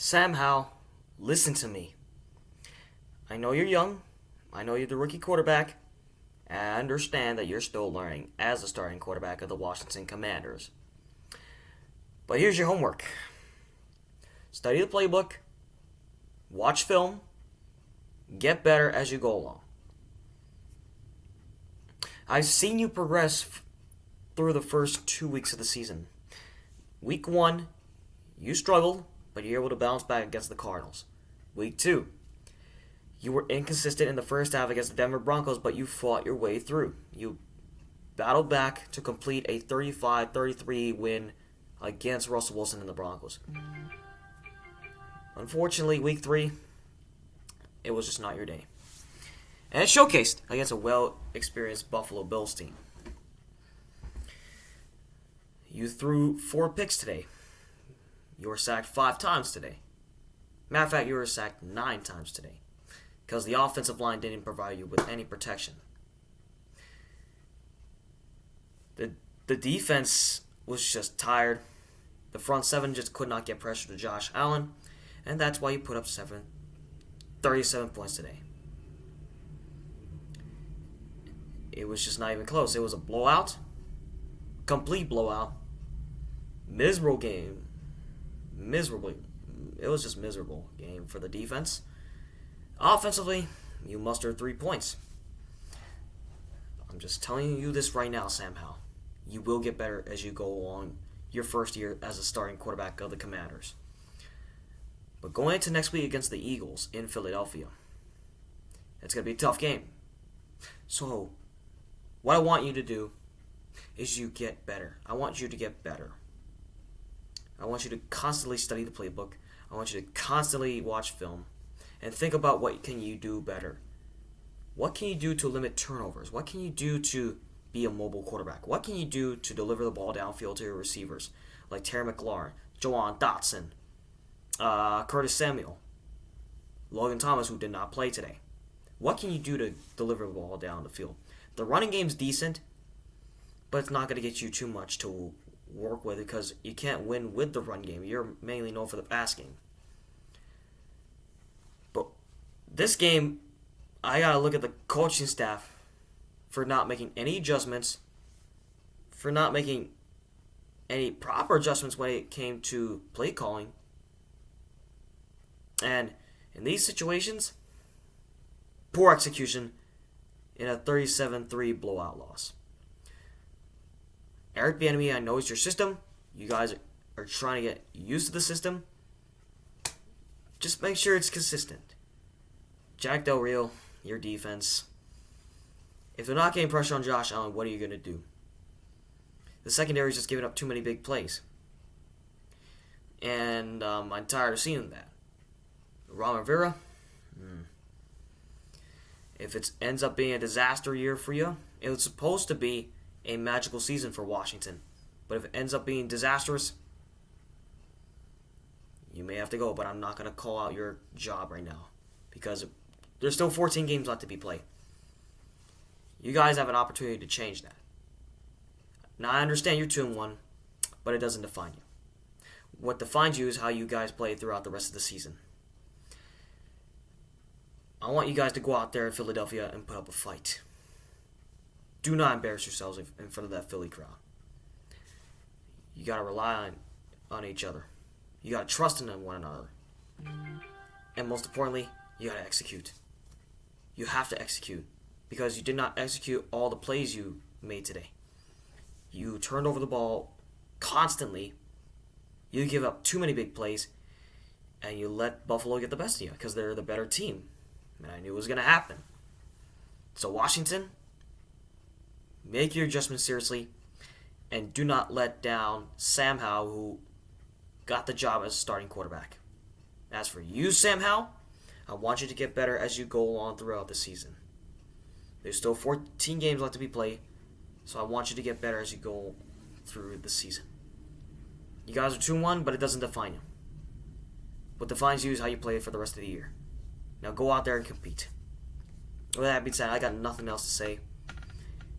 Sam Howell, listen to me. I know you're young. I know you're the rookie quarterback. And I understand that you're still learning as the starting quarterback of the Washington Commanders. But here's your homework. Study the playbook. Watch film. Get better as you go along. I've seen you progress through the first 2 weeks of the season. Week 1, you struggled, but you're able to bounce back against the Cardinals. Week 2, you were inconsistent in the first half against the Denver Broncos, but you fought your way through. You battled back to complete a 35-33 win against Russell Wilson and the Broncos. Unfortunately, Week 3, it was just not your day. And it showcased against a well-experienced Buffalo Bills team. You threw 4 picks today. You were sacked 5 times today. Matter of fact, you were sacked 9 times today because the offensive line didn't provide you with any protection. The defense was just tired. The front 7 just could not get pressure to Josh Allen, and that's why you put up 37 points today. It was just not even close. It was a blowout. Complete blowout. Miserable game. It was just miserable game for the defense. Offensively, you mustered 3 points. I'm just telling you this right now, Sam Howell. You will get better as you go along your first year as a starting quarterback of the Commanders. But going into next week against the Eagles in Philadelphia, it's going to be a tough game. So, what I want you to do is you get better. I want you to get better. I want you to constantly study the playbook. I want you to constantly watch film and think about what can you do better. What can you do to limit turnovers? What can you do to be a mobile quarterback? What can you do to deliver the ball downfield to your receivers like Terry McLaurin, Jawan Dotson, Curtis Samuel, Logan Thomas, who did not play today? What can you do to deliver the ball down the field? The running game's decent, but it's not going to get you too much to work with because you can't win with the run game. You're mainly known for the pass game. But this game, I got to look at the coaching staff for not making any adjustments, for not making any proper adjustments when it came to play calling. And in these situations, poor execution in a 37-3 blowout loss. Eric Bieniemy, I know it's your system. You guys are trying to get used to the system. Just make sure it's consistent. Jack Del Rio, your defense. If they're not getting pressure on Josh Allen, what are you going to do? The secondary is just giving up too many big plays. And I'm tired of seeing that. Ron Rivera, if it ends up being a disaster year for you, it was supposed to be a magical season for Washington. But if it ends up being disastrous, you may have to go. But I'm not going to call out your job right now because there's still 14 games left to be played. You guys have an opportunity to change that. Now, I understand you're 2-1, but it doesn't define you. What defines you is how you guys play throughout the rest of the season. I want you guys to go out there in Philadelphia and put up a fight. Do not embarrass yourselves in front of that Philly crowd. You got to rely on each other. You got to trust in one another. And most importantly, you got to execute. You have to execute because you did not execute all the plays you made today. You turned over the ball constantly. You give up too many big plays, and you let Buffalo get the best of you because they're the better team. And I knew it was going to happen. So Washington, make your adjustments seriously, and do not let down Sam Howell, who got the job as starting quarterback. As for you, Sam Howell, I want you to get better as you go along throughout the season. There's still 14 games left to be played, so I want you to get better as you go through the season. You guys are 2-1, but it doesn't define you. What defines you is how you play for the rest of the year. Now go out there and compete. With that being said, I got nothing else to say,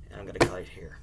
and I'm going to cut it here.